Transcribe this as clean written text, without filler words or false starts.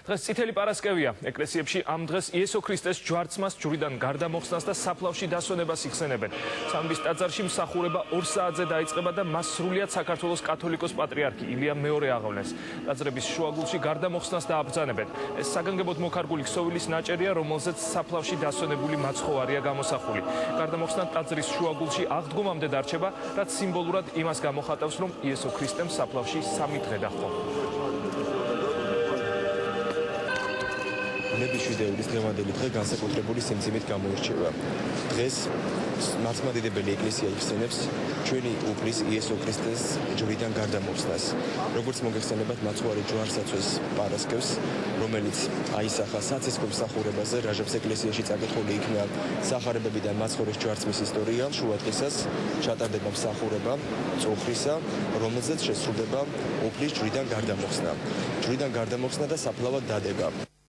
დღეს წითელი პარასკევია. ეკლესიებში ამ დღეს იესო ქრისტეს ჯვარცმას, ჯვრიდან გარდამოხსნას და საფლავში დასვენებას იხსენებენ. სამების ტაძარში მსახურება 2 საათზე დაიწყება და მას სრულიად საქართველოს კათოლიკოს პატრიარქი ილია მეორე აღავლენს. ტაძრების შუაგულში გარდამოხსნას დააბრძანებენ. ეს საგანგებოდ მოქარგული ქსოვილის ნაჭერია, რომელზეც საფლავში დასვენებული მაცხოვარია გამოსახული. გარდამოხსნა ტაძრის შუაგულში აღდგომამდე დარჩება, რაც სიმბოლურად იმას გამოხატავს, რომ იესო ქრისტემ საფლავში 3 დღე დაჰყო. ნებიშვიდეულის დღევანდელი დღე განსაკუთრებული სიმძიმით გამოირჩევა. დღეს მართლმადიდებელი ეკლესია იხსენებს ჩვენი უფლის იესო ქრისტეს ჯვრიდან გარდამოხსნას. როგორც მოგეხსენებათ, მაცხოვარი ჯვარსაცვეს პარასკევს, რომელიც აისახა საცისკრო მსახურებაზე, რაჟებს ეკლესიაში წაკითხული იქნა სახარებებიდან მაცხოვრის ჯვარცმის ისტორია, შუა დღისას ჩატარდება მსახურება წუხრისა, რომელზეც შესრულდება უფლის ჯვრიდან გარდამოხსნა. ჯვრიდან გარდამოხსნა და საფლავად დადება.